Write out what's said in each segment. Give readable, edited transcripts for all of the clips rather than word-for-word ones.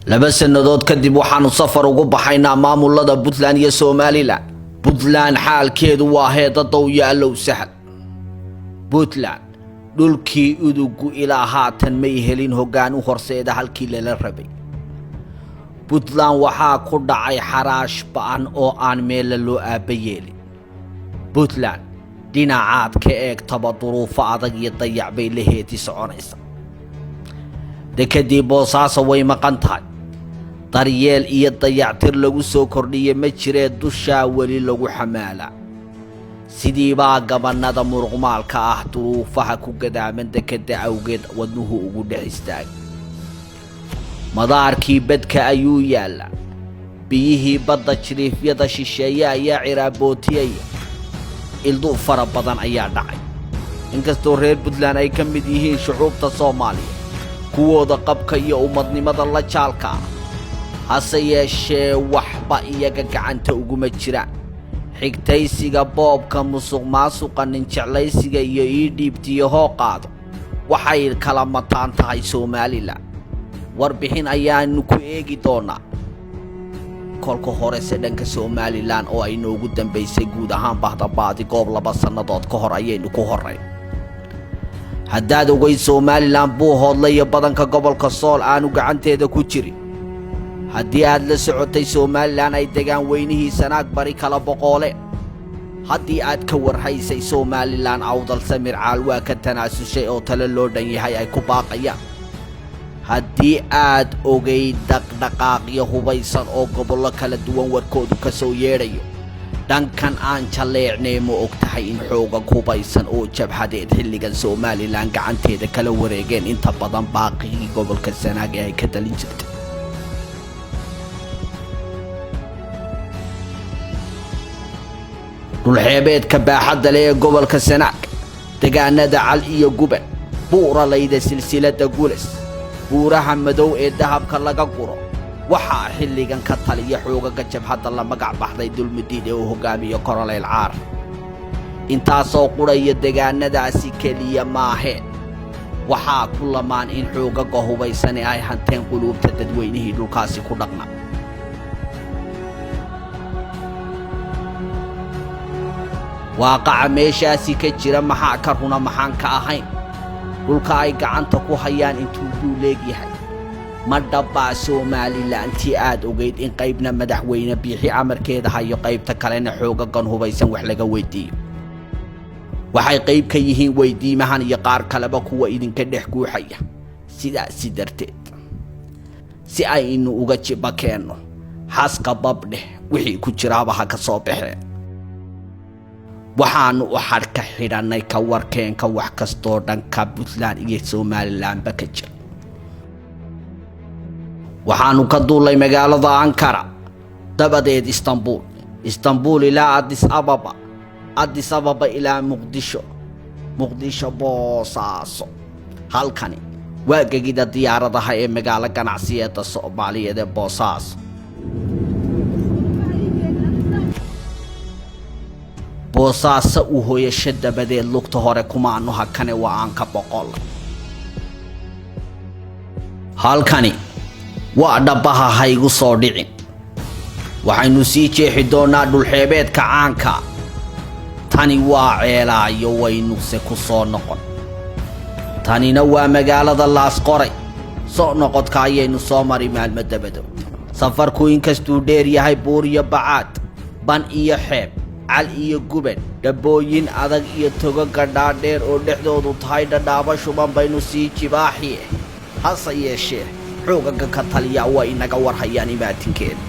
laba sanadood kadib waxaanu safar ugu baxaynaa maamulada Puntland iyo Somaliland. Puntland xaalkeedu waa heedadow yaalow sahal. Puntland dhulkii udugu ilaa haatan may helin hoggaan u horseeda halkii la rabay. Puntland waxaa ku dhacay xaraash ba'an oo aan meel loo aabayeelin. Puntland dhinacaad ka eegtaba duruufo adag iyo dayac bay laheeti soconaysa. dekadii Boosaaso way maqan tahay. daryeel iyo dayactir lagu soo kordhiyay ma jiree dusha wali lagu xamaala. sidii baa gabanada muruqmaalka ah duruufaha ku gadaaman dekada awgeed wadnuhu ugu dhex istaag. madaarkii badka ayuu yaala. biyihii badda jiriifyada shisheeye ayaa ciraabootiyay. ildu fara badan ayaa dhacay. inkastoo reer Puntland ay ka mid yihiin shucuubta Soomaaliya kuwooda qabka iyo umadnimada la jaalka hase yeeshee waxba iyaga gacanta uguma jiraan. xigtaysiga boobka musuqmaasuqa nin jeclaysiga iyo dhiibtiyo hooqaado waxay kala mataan tahay Somaliland. warbixin ayaanu ku eegi doonaa kolka hore dhanka Somaliland oo ay noogu dambeysay guud ahaan bahdabaadi goob 2 sanadood ka hor ayaynu ku horay. haddaad ogay Somaliland buu hoodlaya badanka gobolka Sool aanu gacanteeda ku jirin. haddii aad la socotay Somaliland ay degaan weynihii Sanaag bari kala boqoole. haddii aad ka warhaysay Somaliland awdal Samir Caalwaa ka tanaasushay oo talo loo dhan yahay ay ku baaqayaan. haddii aad ogay dhaqdhaqaaqyo hubaysan oo gobollo kala duwan warkoodu ka soo yeedhayo. dhankan aan jaleecnay ma ogtahay in xooga hubaysan oo jabhadeed xilligan Somaliland gacanteeda kala wareegeen inta badan baaqigii gobolka Sanaag ee ay ka talin jirtay. dhulxeebeedka baaxadda leh ee gobolka Sanaag deegaanada Cal iyo Guban buuralayda silsilada Guules buuraha madow ee dahabka laga guro waxaa xilligan ka taliya xoogaga jabhadda la magac baxday dulmidiid ee uu hogaamiyo Koroleyl Caar. intaasoo quraya deegaanadaasi keliya maahe waxaa ku lamaan in xoogaga hubaysan ay hanteen quluubta dadweynihii dhulkaasi ku dhaqna. waaqaca meeshaasi ka jira maxaa ka runa maxaan ka ahayn. dhulka ay gacanta ku hayaan intuu duu leegyahay ma dhabbaa Somaliland tii aad ogeyd in qaybna madaxweyne Biixi amarkeeda hayo qaybta kalena xoogagan hubaysan wax laga weydiiyo. waxay qayb ka yihiin weydiimahan iyo qaar kaleba kuwa idinka dhex guuxaya. sidaasi darteed si aynu uga jiba keenno xaska babdheh wixii ku jiraaba ha ka soo baxeen. waxaanu u xadhka xidhanay ka warkeenka wax kastoo dhanka Puntland iyo Somaliland ba ka jira. waxaanu ka duulay magaalada Ankara dabadeed Istanbul ilaa Addis Ababa ilaa Muqdisho Boosaaso. halkani waa gegida diyaaradaha ee magaalo ganacsiyeedda Soomaaliyeed ee Boosaaso. Boosaaso u hooyasho dabadeed lugta hore kumaanu hakane waa aan ka boqol. halkani waa dhabaha haygu soo dhicin. waxaynu sii jeexi doonaa dhulxeebeedka caanka. tani waa ceelaayo waynu se ku soo noqon. tanina waa magaalada Laasqoray. soo noqodka ayaynu soo mari maalmo dabadood. safarku inkastuu dheer yahay buur iyo bacaad ban iyo xeeb Cal iyo Guban dhabooyin adag iyo togaga dhaadheer oo dhexdoodu tahay dhadhaaba shuban baynu sii jibaaxi. hase yeeshee xoogaga ka taliya waa inaga warhayaan imaatinkeeda.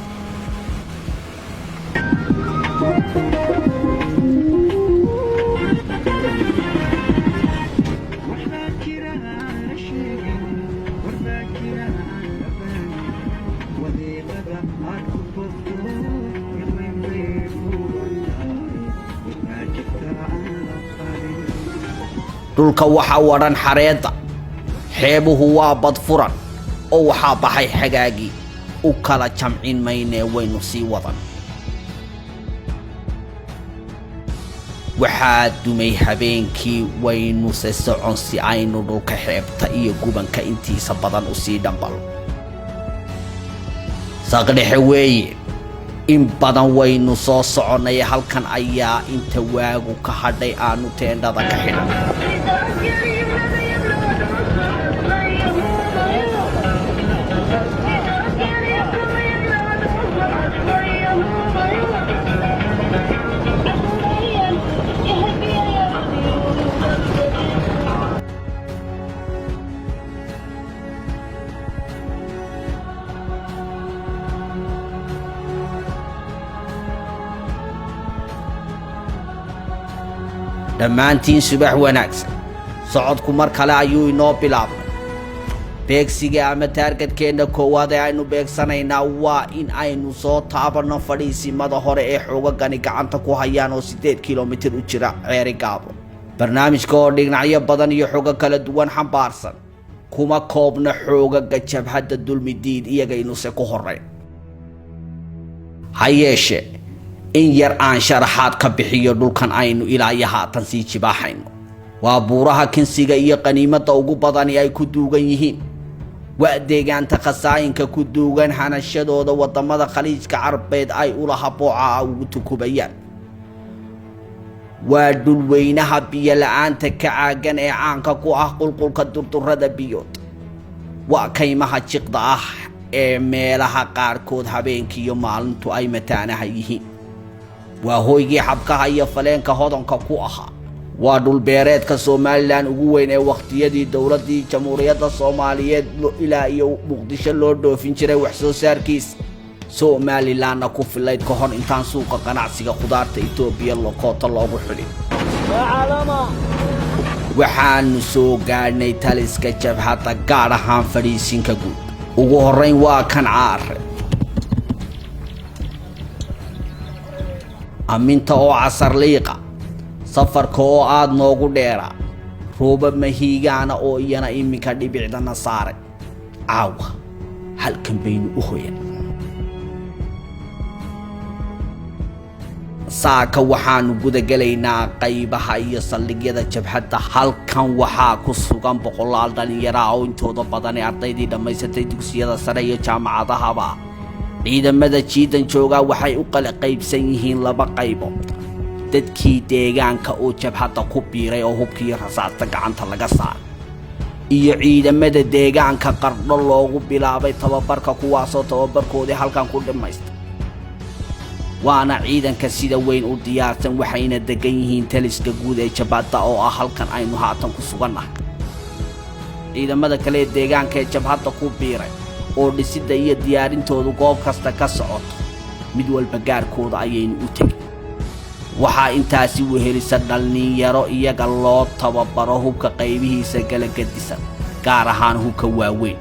dhulka waxa waran xareeda. xeebuhu waa bad furan oo waxaa baxay xagaagii u kala jamcin maynee waynu sii wadan. waxaa dumay habeenkii waynu se socon si aynu dhulka xeebta iyo gubanka intiisa badan u sii dhambalo. saqdhexe weeye in badan waynu soo soconay halkan ayaa inta waagu ka hadhay aanu teendhada ka xidhan dhammaantiin subax wanaagsan socodku mar kale ayuu inoo bilaabnay beegsiga ama taargetkeenna koowaad ee aynu beegsanaynaa waa in aynu soo taabanno fadhiisimada hore ee xoogagani gacanta ku hayaan oo 8 kilomitir u jira Ceeri Gaabo barnaamijka oo dhinacyo badan iyo xogo kala duwan xambaarsan kuma koobna xoogaga jabhadda dulmidiid iyagaynu se ku horeyn hayeeshe in yar aan sharaxaad ka bixiyo dhulkan aynu ilaa iyo haatan sii jibaaxayno waa buuraha kinsiga iyo qaniimada ugu badan ay ku duugan yihiin waa deegaanta qasaayinka ku duugan hanashadooda wadamada khaliijka Carbeed ay ula habooca ugu tukubayaan waa dhul weynaha biyo la'aanta ka caagan ee caanka ku ah qulqulka durdurada biyood waa kaymaha jiqda ah ee meelaha qaarkood habeenkii iyo maalintu ay mataanaha yihiin waa hooygii xabkaha iyo faleenka hodanka ku ahaa waa dhul beereedka Soomaaliland ugu weyn ee waqtiyadii dawladii Jamhuuriyadda Soomaaliyeed ilaa iyo Muqdisho loo dhoofin jiray wax soo saarkiis Somaliland ku filayd ka hor intaan suuqa ganacsiga khudaarta Itoobiya loqoto loogu xulin waxaan soo gaarnay taliska jabhadda gaar ahaan fadhiisinka guud ugu horeyn waa kan caare aminta oo casar liiqa safarka oo aad noogu dheera rooba mahiigaana oo iyana iminka dhibicdana saaray caawa halkan baynu u hoyan saaka waxaanu gudagalaynaa qaybaha iyo saldhigyada jabhadda halkan waxaa ku sugan boqolaal dhalinyaro oo intooda badan ardaydii dhammaysatay dugsiyada sare iyo jaamacadahaba ciidamada jiidan jooga waxay u kala qaybsan yihiin laba qaybood dadkii deegaanka oo jabhadda ku biiray oo hubkii rasaasta gacanta laga saaray iyo ciidamada deegaanka qardho loogu bilaabay tababarka kuwaasoo tababarkoodii halkan ku dhimaystay waana ciidanka sida weyn u diyaarsan waxayna degan yihiin taliska guud ee jabhadda oo ah halkan aynu haatan ku sugannahay ciidamada kale ee deegaanka ee jabhadda ku biiray oo dhisida iyo diyaarintoodu goob kasta ka socoto mid walba gaarkooda ayaynu u tagay waxaa intaasi wehelisa dhalinyaro iyaga loo tababaro hubka qaybihiisa kala gadisan gaar ahaan hubka waaweyn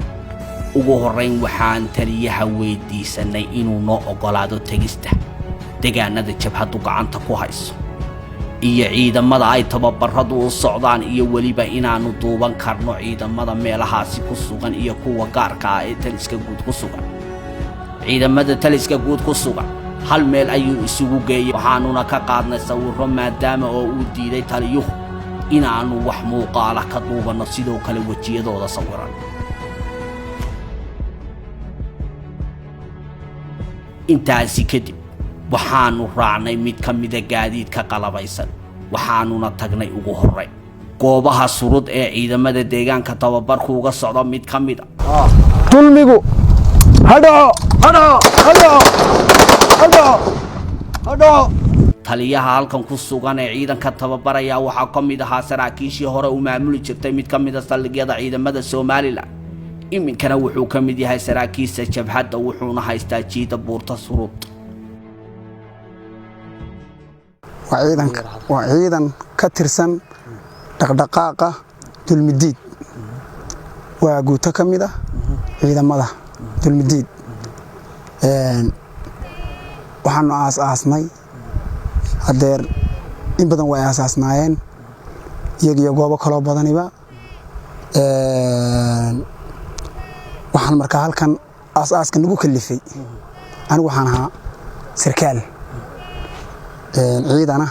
ugu horeyn waxaan taliyaha weydiisanay inuu noo ogolaado tagista deegaanada jabhaddu gacanta ku hayso iyo ciidamada ay tababaradu u socdaan iyo waliba inaanu duuban karno ciidamada meelahaasi ku sugan iyo kuwa gaarka ah ee taliska guud ku sugan ciidamada taliska guud ku sugan hal meel ayuu isugu geeyay waxaanuna ka qaadnay sawirro maadaama oo uu diiday taliyuhu inaanu wax muuqaala ka duubano sidoo kale wajiyadooda sawiran intaasi kadib waxaanu raacnay mid ka mid ah gaadiidka qalabaysan waxaanuna tagnay ugu horeyn goobaha surud ee ciidamada deegaanka tababarku uga socdo mid ka mid ah dulmigu hadho taliyaha halkan ku sugan ee ciidanka tababaraya waxaa ka mid ahaa saraakiishii hore u maamuli jirtay mid ka mid ah saldhigyada ciidamada Soomaaliland iminkana wuxuu ka mid yahay saraakiisha jabhadda wuxuuna haystaa jiida buurta surud waa ciidan ka tirsan dhaqdhaqaaqa dulmidiid waa guuto ka mid ah ciidamada dulmidiid waxaanu aasaasnay hadeer in badan way aasaasnaayeen iyagiyo goobo kaloo badaniba waxaan markaa halkan aasaaska nagu kalifay anigu waxaan ahaa sarkaal ciidana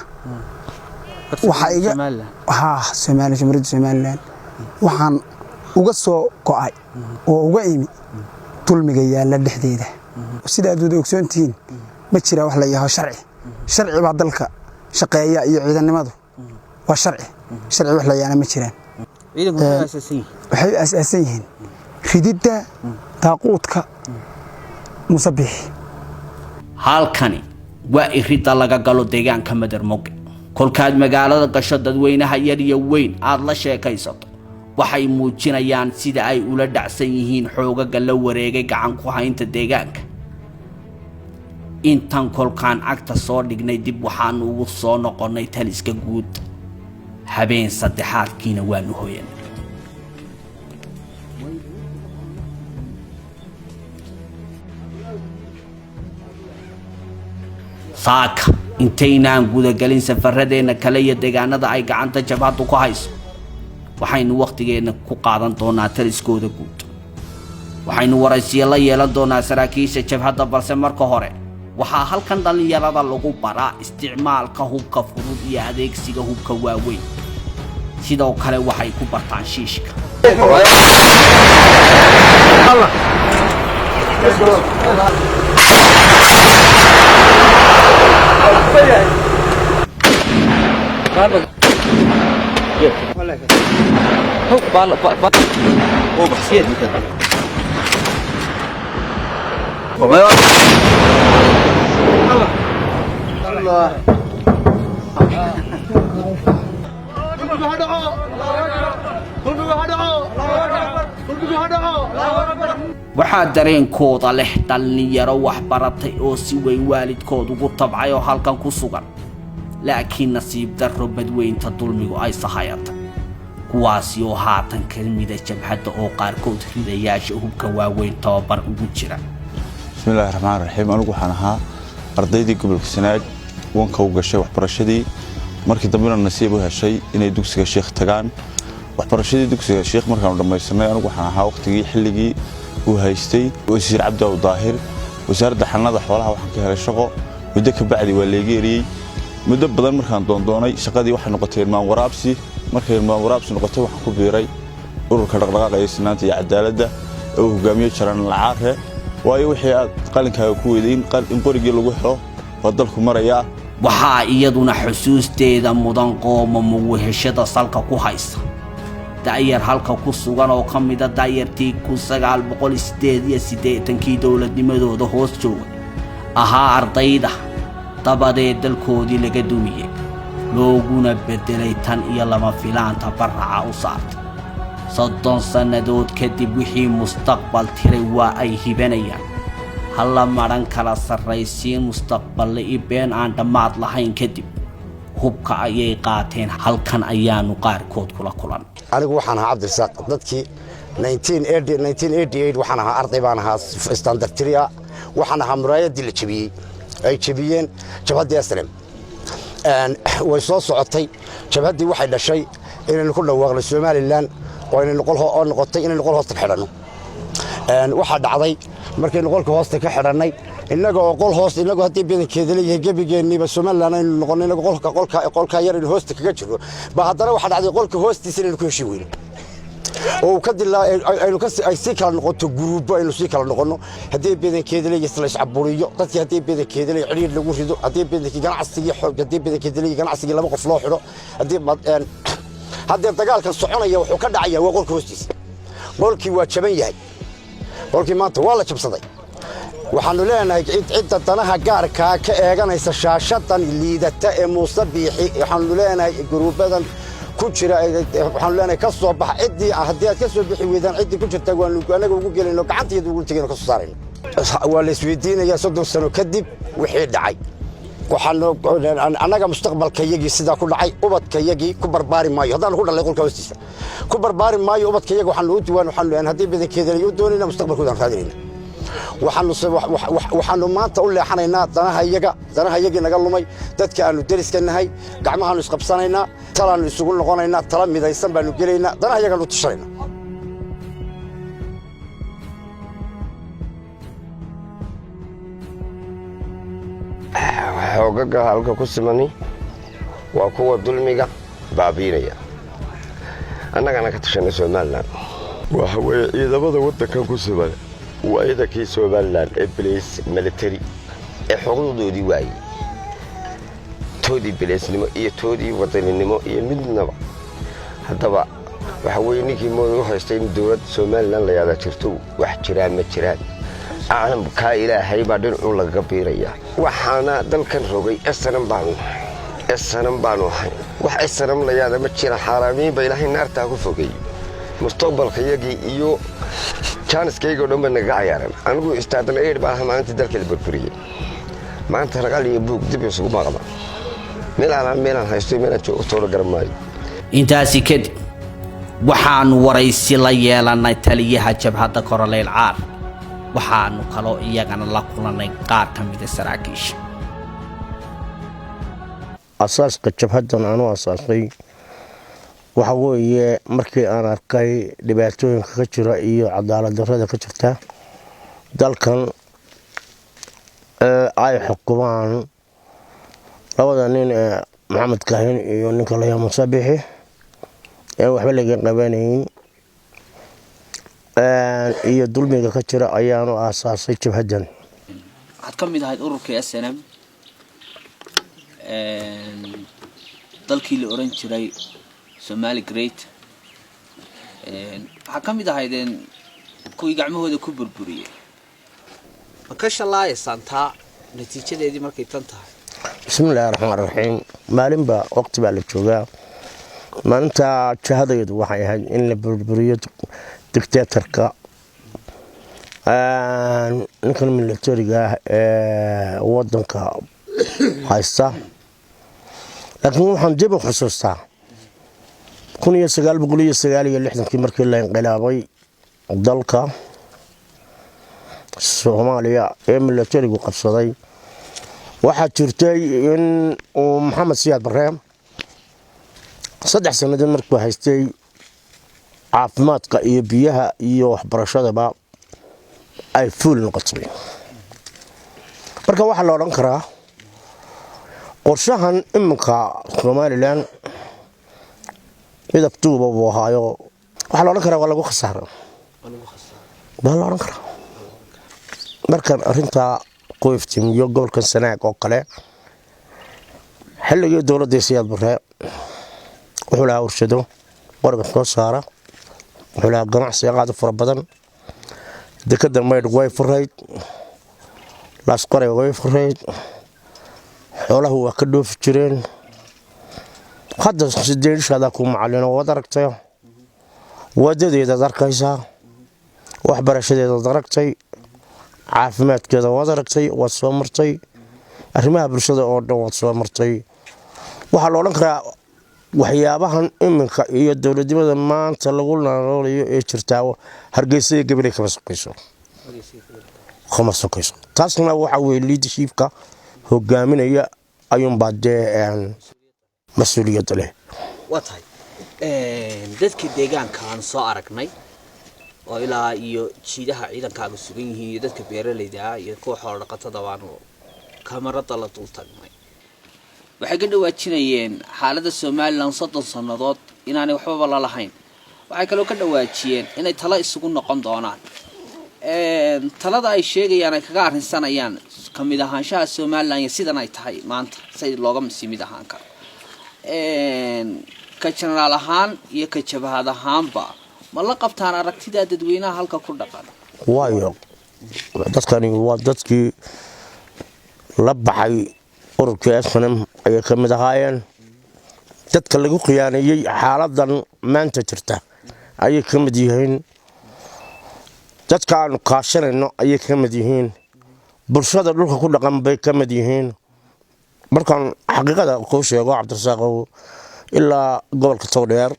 waxa iga Somaliland waxaan uga soo go'ay oo uga imi dulmiga yaala dhexdeeda sida aad wada ogsoontihiin ma jira wax la yahay sharci baa dalka shaqeeya iyo ciidanimadu waa sharci wax la yaana ma jiraan waxay asaasan yihiin ridida taaquudka musabix halkani waa irida laga galo deegaanka Madarmoge kolkaad magaalada gasho dadweynaha yar iyo weyn aad la sheekaysato waxay muujinayaan sida ay ula dhacsan yihiin xoogaga la wareegay gacan ku haynta deegaanka intan kolkaan agta soo dhignay dib waxaan ugu soo noqonay taliska guud habeen saddexaadkiina waanu hooyanay saaka intaynaan gudagelin safaradeenna kale iyo deegaanada ay gacanta jabhadu ku hayso waxaynu waqtigeena ku qaadan doonaa taliskooda guud waxaynu waraysiyo la yeelan doonaa saraakiisha jabhadda balse marka hore waxaa halkan dhalinyarada lagu baraa isticmaalka hubka fudud iyo adeegsiga hubka waaweyn sidoo kale waxay ku bartaan shiishka waxaa dareenkooda leh dhalinyaro wax baratay oo si weyn waalidkood ugu tabcay oo halkan ku sugan laakiin nasiib darro badweynta dulmigu ay sahayatay kuwaasi oo haatan kelmida jabhadda oo qaarkood ridayaasha hubka waaweyn tababar ugu jira bismillaahi raxmaani raxiim anigu waxaan ahaa ardaydii gobolka Sanaag wanka u gashay waxbarashadii markii dambena nasiib u heshay inay dugsiga Sheekh tagaan waxbarashadii dugsiga Sheekh markaan dhamaysanay anigu waxaan ahaa waqtigii xilligii uu haystay wasiir Cabdi Daahir wasaaradda xanaanada xoolaha waxaan ka helay shaqo muddo ka bacdi waa la geeriyay muddo badan markaan doondoonay shaqadii waxay noqotay ilmaan waraabsi markay ilmaan waraabsi noqotay waxaan ku biiray ururka dhaqdhaqaaqa sinaanta iyo cadaaladda oo hogaamiye Jaran Lacaare waayo wixii aad qalinkaaga ku weydeen in qorigii lagu helo wadalku maraya waxaa iyaduna xusuusteeda mudan qooma muwahashada salka ku haysa daayar halka ku sugan oo kamida daayartii 1988 dawladnimadooda hoos joogay ahaa ardayda dabadeed dalkoodii laga dumiyay looguna bedelay tan iyo lama filaanta barraca u saartay 30 sannadood kadib wixii mustaqbal tiray waa ay hibanayaan halla maran kala sarraysiin mustaqbal ibeen aan dhammaad lahayn kadib hubka ayay qaateen halkan ayaanu qaarkood kula kulan anigu waxaan ahaa Cabdirasaaq dadkii 1988 waxaan ahaa arday baan ahaa standard 3 waxaan ahaa muraayadii la jabiyay ay jabiyeen jabhadii aslam way soo socotay jabhadii waxay dhashay inay ku dhawaaqdo Soomaaliland oo inay noqotay inay noqol hoosta xidhano waxa dhacday markay noqolka hoosta ka xidhanay inaga oo qol hoos inaga hadii badankeeda leeyahay gabigeeniba Soomaaliland ay noqonay inaga qolka yar in hoosta kaga jiro ba haddana waxa dhacday qolka hoostiisa inay ku heshiin weyn oo ka dilaa ay si kala noqoto gruubo aynu si kala noqono hadii badankeeda leeyahay isla iscaburiyo dadkii hadii badankeeda leeyahay xiriir lagu rido hadii badankeeda ganacsiga xoog hadii badankeeda leeyahay ganacsiga laba qof loo xiro hadii dagaalkan soconaya wuxuu ka dhacayaa waa qolka hoostiisa qolkii waa jaban yahay qolkii maanta waa la jabsaday waxaanu leenahay cidda danaha gaarka ka eeganaysa shaashadan liidata ee Muusabixi waxaanu leenahay gruubadan ku jira waxaanu leenahay ka soo bax cidii hadii aad ka soo bixi weydaan cidii ku jirta waanu anaga ugu geelino gacanteedu ugu tagayno ka soo saarayno waa la isweydiinaya 30 sano kadib wixii dhacay waxaanu anaga mustaqbalkayagii sida ku dhacay ubadkayagii ku barbaari maayo hadaan ku dhalay qolka hoostiisa ku barbaari maayo ubadkayaga waxaanu u diiwaan waxaanu leenahay hadii badankeeda ay u doonayna mustaqbalkooda raadinayna waxaanu maanta u leexanaynaa danaha iyaga naga lumay dadka aanu dariska nahay gacmahaanu isqabsanaynaa talaanu isugu noqonaynaa tala midaysan baanu gelaynaa danaha iyaga nu tishanaynaa xoogaga halka ku simani waa kuwa dulmiga baabiinaya annagana ka tashanay Soomaaliland waxa weeye ciidamada waddankan ku siman وإذا كي سومالان إبليس ملتري حقوقودي واي تودي بليس نمو إيه تودي وطني نمو إيه من نبع هدبا waxaway ninkii moodu haystay in dawlad Soomaaliland la yaada jirto wax jiraan ma jiraan caalamka Ilaahay baa dhinac laga biiraya waxaana dalkan rogay SNM baanu hay wax SNM la yaada ma jira xaraamiin ba Ilaahay naarta ku fogay mustaqbalka yagii iyo chanskayga dhanba naga ciyaaran anigu istaadan eed baa maanta dalka la burburiyay maanta raqal iyo buug dib isugu maqla meelaan haystay meelaan joogto garmay intaasi kadib waxaanu waraysi la yeelanay taliyaha jabhadda Koroleyl Caar waxaanu kaloo iyagana la kulanay qaar ka mid ah saraakiisha asaaska jabhaddan aanu asaasay waxa weeye markii aan arkay dhibaatooyinka ka jira iyo cadaalad darrada ka jirta dalkan ay xukumaan labada nin Maxamed Kaahin iyo ninka la yiraahdo Sabixi waxba laga qabanayn iyo dulmiga ka jira ayaanu aasaasay jabhaddan waxaad ka mid ahayd ururka SNM dalkii la oran jiray Somali Great waxa ka mid ahaydeen kuwii gacmahooda ku burburiyay ka shalaay santa natiijadeedii markay tan tahay bismillaahir rahmaanir rahiim maalinba waqti baa la joogaa maanta jahadaydu waxay ahayd in la burburiyo dictatorka ninkan militariga wadanka haysta laakiin waxaan dib u xusuustaa 1969 markii la inqilaabay dalka Soomaaliya ee militarigu qabsaday waxa jirtay in Maxamed Siyaad Barre 3 sanadood markuu haystay caafimaadka iyo biyaha iyo waxbarashadaba ay fuul noqotay marka waxa la oran karaa qorshahan iminka Somaliland إذا كتبوا بوهايو وحلا نكره ولا بخسارة ولا نكره مركب أنت قويفتين يقول كان سنة قلة حلو الدولة دي سياد برا وحلا ورشدوا ورقة كوسارة وحلا قناع سياقات فربضن دكتور ما يدقوا فريد لاسقري وقوي فريد حوله هو كله في جرين hadda sideen shada ku macallin oo daragtay wadadeeda darkaysa waxbarashadeeda daragtay caafimaadkeeda daragtay waa soo martay arrimaha bulshada oo dhan waa soo martay waxa la oran karaa waxyaabahan iminka iyo dawladnimada maanta lagu noolayo ee jirta Hargeysa gabalay ka sokayso taasna waxa weey leadershipka hogaaminaya ayuun baadeen مسؤولية له. وطهي. ذاتك ديجان كان صارك ناي. وإلى يشيدها عيدا كانوا سجين هي ذاتك بيرلي ده يكون حركة دوانو كاميرا طلعت وطني. وحكي واتشينيين حالة السومال لنصت الصنادات إن أنا وحب الله لحين. وحكي لو كده واتشين إن يطلع السجون نقم دوانان. طلع أي شيء يعني كقارن سنة يعني كم إذا هنشأ السومال لان يصير نايتهاي ما أنت سيد لوجم سيمي ده هنكر. كجنرال هان يكتب هذا هامبا ما لقبتان أركتدا تدوينا هالك كل دقيقة وايو dadkani waa dadkii la baxay ururka SNM ay ka mid ahaayeen dadka lagu qiyaanayay xaaladan maanta jirta ay ka mid yihiin dadka aan qaashanayno ay ka mid yihiin bulshada dhulka ku dhaqan bay ka mid yihiin markaan xaqiiqada ku sheego Cabdirasaaq ilaa gobolka Togdheer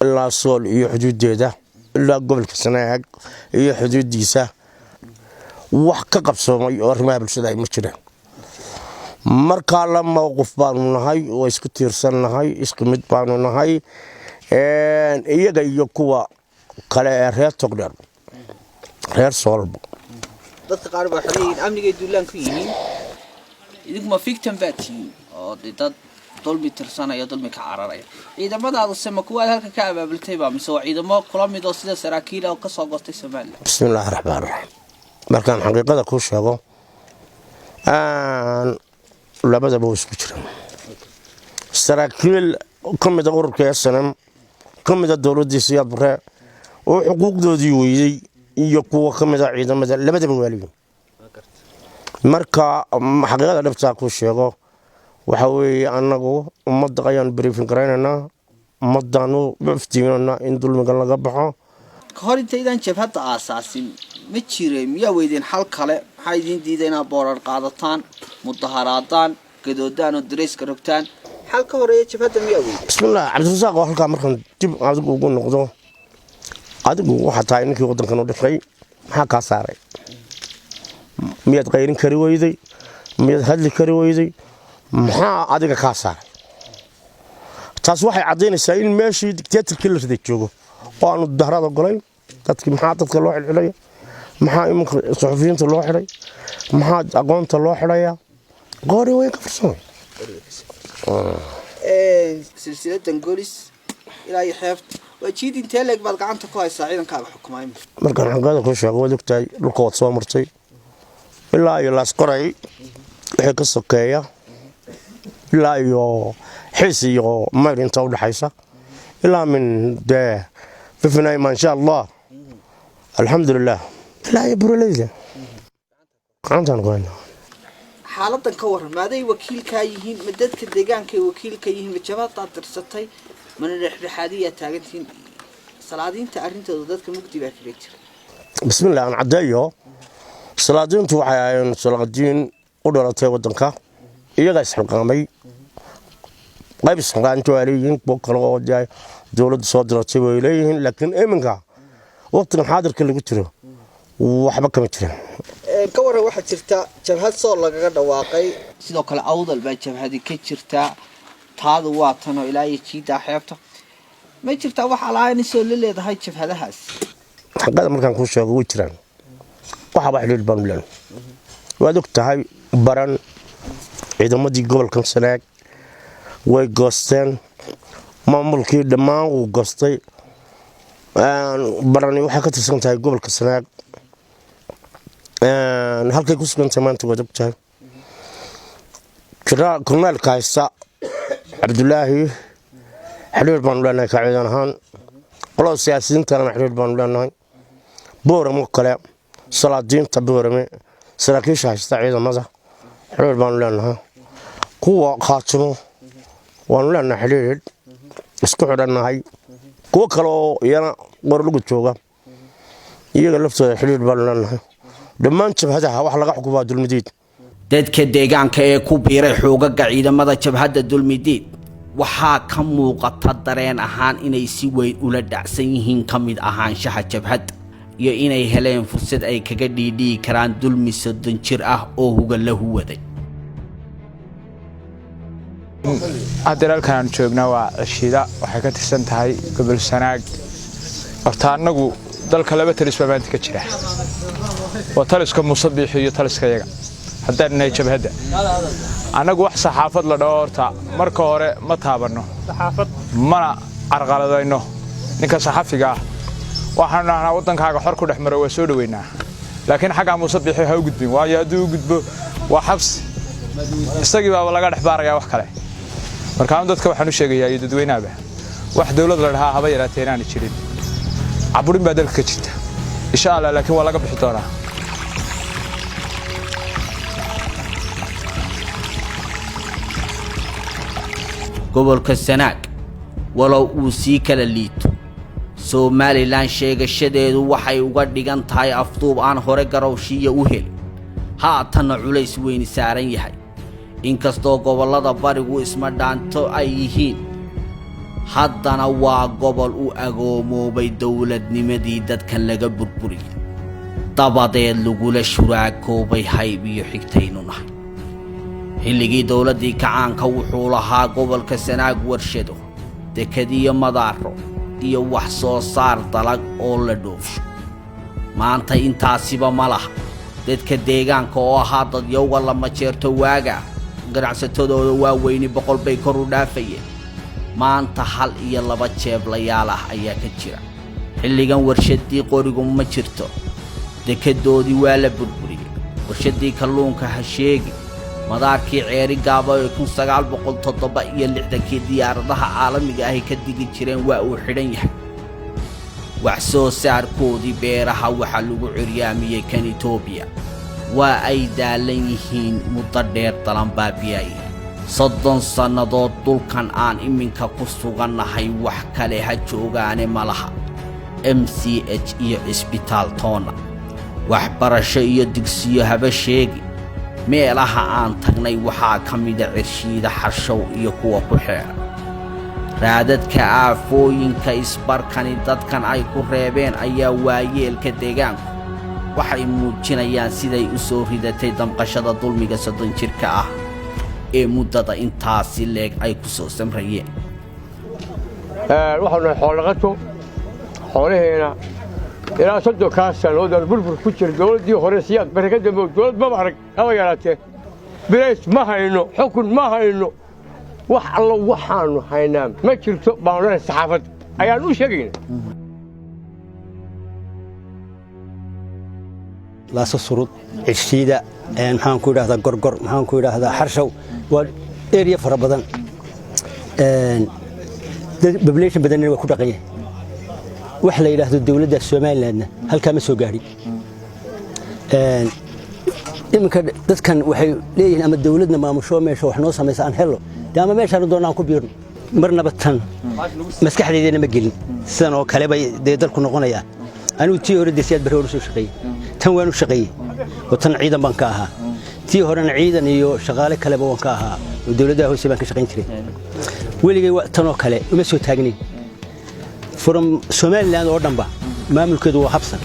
ilaa Sool iyo xuduudeeda ilaa gobolka Sanaag iyo xuduudiisa wax ka qabsoomay oo arrimaha bulshada ay ma jiraan marka la mowqif baanu nahay oo isku tiirsanahay isku mid baanu nahay iyaga iyo kuwa kale ee reer Togdheer reer Sool dadka qaar baa xiriir amniga duulaan ku yihiin idinku ma fiktan baatiin oo dad dulmi tirsanaya dulmi ka cararaya ciidamadaadu sama kuwaad halka ka abaabultay baa mise waa ciidamo kula mid oo sida saraakiil oo ka soo goostay Soomaaliya bismillaahir rahmaanir rahiim markaan xaqiiqada ku sheego labadaba way isku jiraan saraakiil ka mid ah ururka SNM ka mid ah dawladda Siyaad Barre oo xuquuqdoodii weeyay iyo kuwa ka mid ah ciidamada labadaba waaliyin marka xaqiiqada dhabta ku sheego waxa weeye anagu ummadda ayaan briefing gareynaa ummaddaanu baftiinana in dulmiga laga baxo hor intaydan jabhadda aasaasin ma jiray miyaa weydeen xal kale maxay idin diidayna boorar qaadataan mudaharaadaan gadoodaan oo dareyska rogtaan xal ka horeeya jabhadda miyaa weydeen bismillah cabdirasaaq halka markan dib adigu ugu noqdo adigu waxa tahay ninkii wadankan u dhashay maxaa ka saaray miyaad qayrin kari weyday miyaad hadli kari weyday maxaa adiga ka saaray taas waxay cadeynaysaa in meeshii dictatorkii la riday joogo oo aanu dahrada golayn dadkii maxaa dadka loo xilxilaya maxaa imanka suxufiyiinta loo xiray maxaa aqoonta loo xiraya qoori way ka farsamay silsiladan golis ilaa iyo xeebta waa jiid intee leeg baad gacanta ku haysaa ciidankaaga xukumaay markaan xaqada ku sheego wad ogtahay dhulka wad soo martay ilaa iyo laas qoray wixii ka sokeeya ilaa iyo xiis iyo mayr inta u dhaxaysa ilaa min dee bifnay ma sha Allah alxamdulillah ilaa iyo buraleyda qaantan qoyna xaaladan ka waran maaday wakiilka yihiin madadka deegaanka ee wakiilka yihiin jabhadda dirsatay mana dhexdhexaadiya taagantiin salaadiinta arintooda dadka mugdi baa kale jira bismillah aan cadeeyo salaadiintu waxay ahaayeen salaadiin u dhalatay wadanka iyaga isxilqaamay qayb isxilqaanto leeyihiin kale oo dawladda soo diratay way leeyihiin laakiin iminka waqtigan xaadirka lagu jiro waxba kama jiraan ka waran waxa jirta jabhad soo lagaga dhawaaqay sidoo kale awdal baa jabhadi ka jirta taadu waa tan oo ilaa iyo jiida xeebta ma jirta wax alaayeen soo leedahay jabhadahaas xaqada markaan ku sheego way jiraan waxa wax leeyahay Puntland waad ogtahay baran ciidamadii gobolka Sanaag way goosteen maamulkii dhammaan uu goostay barani waxa ka tirsan tahay gobolka Sanaag halkay ku sugan tahay maanta waad ogtahay كرنال كايسا عبد الله حلول بان لنا كعيدان هان قلو سياسيين تانا حلول بان لنا بورم وكلا صلادين تبورم سراكيش هايستا عيدان مزا حلول بان لنا قوة خاتمو وان لنا حلول اسكو حدنا هاي قوة كلو يانا ورلوغو جوغا iyaga laftooda xiriir baan leenahay dhammaan jabhadaha wax laga xukumo dulmidiid dadka deegaanka ee ku biiray xoogaga ciidamada jabhada dulmidiid waxa ka muuqata dareen ahaan inay si weyn ula dhacsan yihiin kamid ahaanshaha jabhad iyo inay heleen fursad ay kaga dhiidhii karaan dulmi 30 jir ah oo huga la huwaday adeeralkan joogna waa ashida waxay ka tirsan tahay gobol Sanaag horta anagu dalka laba talis baa ka jira waa taliska musabbix iyo taliska yaga haddaan inay jabhada anagu wax saxaafad la dhawarta marka hore ma taabano saxaafad mana arqaladayno ninka saxafiga waxaan nahnaa wadankaaga xor ku dhaxmaro waa soo dhaweynaa laakiin xaga musabbix ha u gudbin waa yaadu gudbo waa xabs isagii baa laga dhaxbaaraya wax kale marka dadka waxaan u sheegayaa dadweynaha wax dawlad la dhahaa haba yaraateen aan jirin aburin baa dalka jirta insha Allah laakiin waa laga bixi doonaa gobolka Sanaag walow uu sii kala liito Somaliland sheegashadeedu waxay uga dhigan tahay afduub aan hore garowshiya u hel haatan culays weyn saaran yahay inkastoo gobolada barigu isma dhaanto ay yihiin haddana waa gobol u agoomoobay dawladnimadii dadkan laga burburiyay dabadeed lagula shuraakoobay hayb iyo xigtaynu nahay xilligii dawladii kacaanka wuxuu lahaa gobolka Sanaag warshado dekadiyo madaaro iyo wax soo saar dalag oo la dhoofsho maanta intaasiba ma laha dadka deegaanka oo ahaa dad yowga lama jeerto waaga ganacsatadooda waaweyni 100 bay kor u dhaafayeen maanta 1 iyo 2 jeeblayaal ah ayaa ka jira xilligan warshadii qorigu ma jirto dekedoodii waa la burburiyay warshadii kalluunka ha sheegi madaarkii ceeri gaabo ee 1967 diyaaradaha caalamiga ah ka digi jireen waa uu xidhan yahay wax soo saarkoodii beeraha waxa lagu ciryaamiyay kan Itoobiya waa ay daalan yihiin muddo dheer dalan baabiyay 30 sannadood dhulkan aan iminka ku sugannahay wax kale ha joogaane malaha MCH iyo isbitaal toona waxbarasho iyo dugsiyo haba sheegi meelaha aan tagnay waxaa ka mid ah cirshiida xarshow iyo kuwa ku xeeran raadadka aafooyinka isbarkani dadkan ay ku reebeen ayaa waayeelka deegaanku waxay muujinayaan siday u soo ridatay damqashada dulmiga 30 jirka ah ee muddada intaasi leeg ay ku soo samrayeen waxaanu xoolaqato xoolaheena ilaa 30 sano burbur ku jira dawladii hore siyaad barakada dawlad ma arag haba yaraatee bilays ma hayno xukun ma hayno wax alla waxaanu haynaa ma jirto baanada saxaafad ayaan u sheegaynaa la surud cirshiida maxaan ku yiraahdaa gorgor maxaan ku yiraahdaa xarshow waa area fara badan population badan waa ku dhaqan yahay wax la yiraahdo dawladda Soomaaliland halka ma soo gaari iminka dadkan waxay leeyihiin ama dawladna maamusho meesha wax noo sameeyay aan helo ama meeshaan doonaan ku biirno marnaba tan maskaxdeedana ma gelin sidan oo kale bay dalku noqonayaan anigu tii hore deesiyad bari hore soo shaqeeyay tan waanu shaqeeyay oo tan ciidan baan ka ahaa tii horena ciidan iyo shaqaale kale baan ka ahaa oo dawladda hoose baan ka shaqeyn jiray weligay tan oo kale uma soo taagnin from Somaliland oo dhanba maamulkeedu waa habsan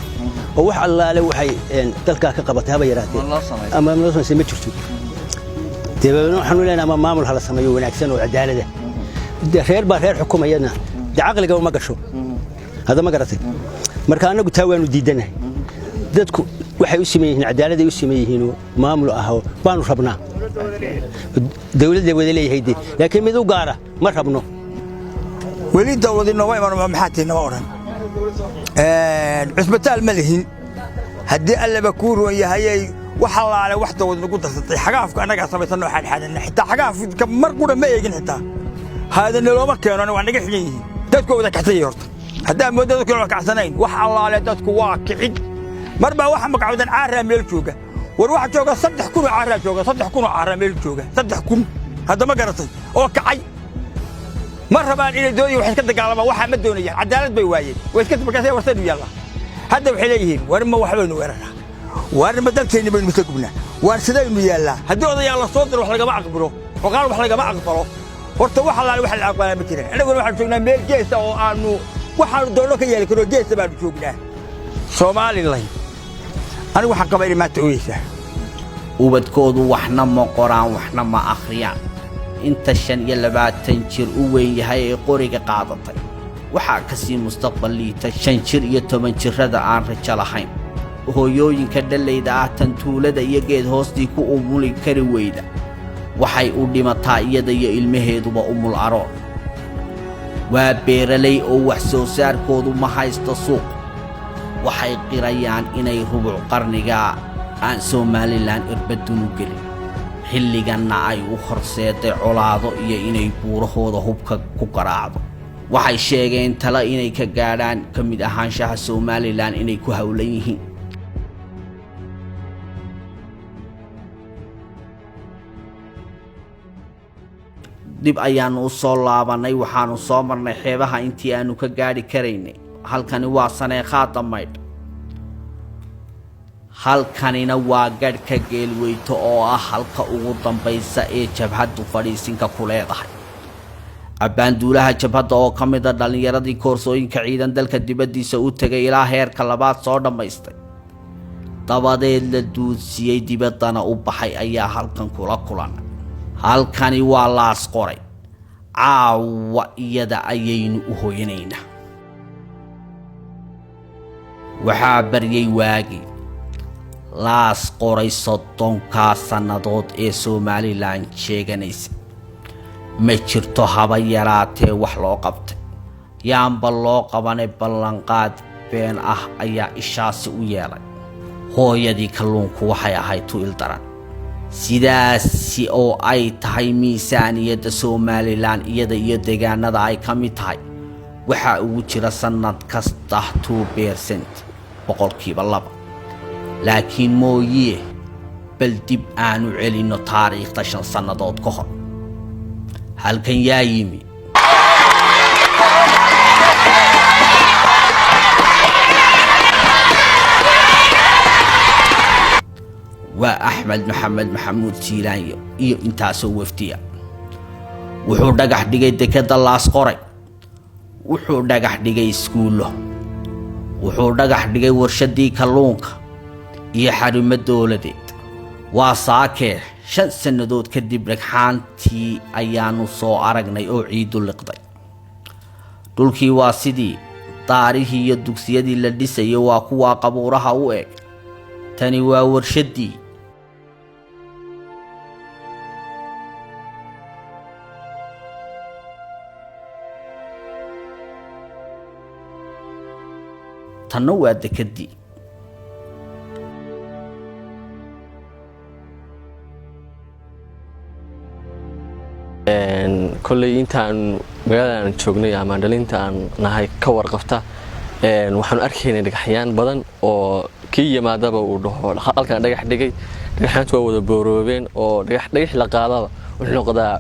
oo wax allaale waxay dalka ka qabatay haba yaraatee ama loo sameeyay ma jirto deebaano waxaan leenahay ama maamul hala sameeyo wanaagsan oo cadaalad ah reer baa reer xukumayna aqliga uma gasho hada ma garatay marka anagu taa waanu diidanahay dadku waxay u sameeyeen cadaalad ay u sameeyeen maamul ah baanu rabnaa dawladda wada leeyahay laakiin mid u gaara ma rabno weli dawladina waa iman maxaatina oran cisbitaal ma lihin hadii alla ba ku roon yahay waxa laale wax dawlad lagu darsatay xagaafka anaga sameeysan waxaan xadanna xitaa xagaafka mar qura ma eegin xitaa haadana looma keenano wax naga xigeen dadku wada kaxtay horta hadaa moodada kale wax kacsanayn wax allaale dadku waa kicid marba waxa magacoodan caara meel jooga war waxa jooga 3,000 caara jooga 3,000 caara meel jooga 3,000 hada ma garatay oo kacay mar rabaan inay dooyay wax ka dagaalamaan waxa ma doonayaan cadaalad bay waayeen way iska markaasay warsan yalla hada waxay leeyihiin war ma waxba weerara war ma dalkeena baynu mustaqbalna war sidaynu yalla hadii odayaal la soo diro wax laga aqbalo oo qaar wax laga aqbalo horta waxa la aqbalaa ma jiraan anagu waxaan joognaa meel geesa oo aanu waxaan doono ka yeeli karo geesa baan joognaa Soomaaliland anigu waxaan qabayay ma tooyisa ubadkoodu waxna ma qoraan waxna ma akhriyaan inta 25 jir u weyn yahay ee qoriga qaadatay waxa ka sii mustaqbal liita 5 jir iyo 10 jirada aan rajo lahayn hooyooyinka dhalayda ah tan tuulada iyo geed hoostii ku umuli kari weyda waxay u dhimataa iyada iyo ilmaheeduba umul aroon waa beeralay oo wax soo saarkoodu ma haysto suuq waxay qirayaan inay rubuc qarniga aan Somaliland irbadunu gelin xilliganna ay u horseeday colaado iyo inay buurahooda hubka ku qaraacdo waxay sheegeen tala inay ka gaadhaan kamid ahaanshaha Somaliland inay ku hawlan yihiin dib ayaanu soo laabanay waxaanu soo marnay xeebaha intii aanu ka gaari karaynay halkani waa Saneeqaa Damaydh halkanina waa gadhka geelweyto oo ah halka ugu dambaysa ee jabhadu fadhiisinka ku leedahay abaanduulaha jabhada oo kamid ah dhalinyaradii koorsooyinka ciidan dalka dibadiisa u tagay ilaa heerka labaad soo dhamaystay dabadeed la duudsiyay dibadana u baxay ayaa halkan kula kulan halkani waa laas qoray caawa iyada ayaynu u hooyanaynaa waxaa baryay waagi laas qoray 30 sannadood ee Somaliland sheeganaysa ma jirto haba yaraatee wax loo qabtay yaanba loo qabanay ballanqaad been ah ayaa ishaasi u yeelay hooyadii kalluunku waxay ahayd tu ildaran sidaasi oo ay tahay miisaaniyadda Somaliland iyada iyo deegaanada ay ka mid tahay waxa ugu jira sanad kasta 2% boqolkiiba 2 laakiin mooyee bal dib aanu celino taariikhda 5 sannadood ka hor halkan yaa yimi waa Axmed Maxamed Maxamuud Siilaanyo iyo intaasoo wafdiya wuxuu dhagax dhigay dekada laas qoray wuxuu dhagax dhigay iskuulo wuxuu dhagax dhigay warshadii kalluunka iyo xarumo dawladeed waa saakee 5 sannadood kadib dhagxaantii ayaanu soo aragnay oo ciidu liqday dhulkii waa sidii taariikhii iyo dugsiyadii la dhisay waa kuwa qabuuraha u eg tani waa warshadii tanna waa dekadii kolley intaan magaalada joognay ama dhalinta aan nahay ka warqabta waxaan arkaynay dhagaxyaan badan oo kii yimaadaba uu dhaho halkan dhagax dhigay dhagaxaantu waa wada booroobeen oo dhagax la qaadaba wuxuu noqdaa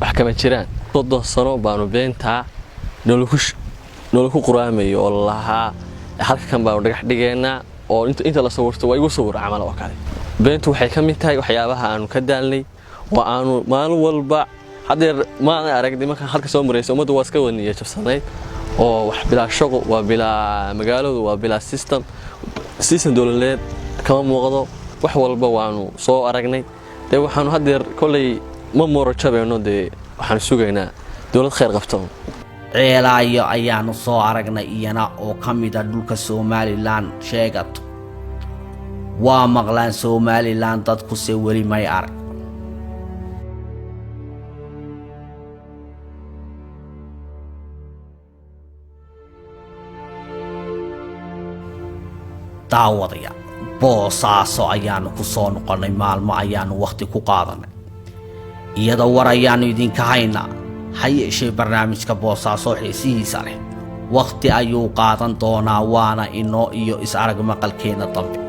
wax kama jiraan 30 sano baanu beentaa noloku quraamayo oo lahaa halkan baanu dhagax dhigeena oo inta la sawirto waa igu sawir camal oo kale beentu waxay ka mid tahay waxyaabaha aanu ka daalnay oo aanu maalin walba hadeer ma aragni marka halka soo marayso umadu waa iska waniye jabsanayd oo wax bilaa shaqo waa bilaa magaaladu waa bilaa system dawladeed kama muuqdo wax walba waanu soo aragnay waxaanu hadeer kolley ma mooro jabeeno waxaan sugaynaa dawlad khayr qabto ceelaayo ayaanu soo aragnay iyana oo ka mid ah dhulka Somaliland sheegato waa maqlaan Somaliland dadku se weli may arag daawadaya boosaaso ayaanu ku soo noqonay maalmo ayaanu waqti ku qaadanay iyada war ayaanu idinka haynaa hayeeshee barnaamijka boosaaso xiisihiisa leh waqti ayuu qaadan doonaa waana inoo iyo is arag maqalkeena dambe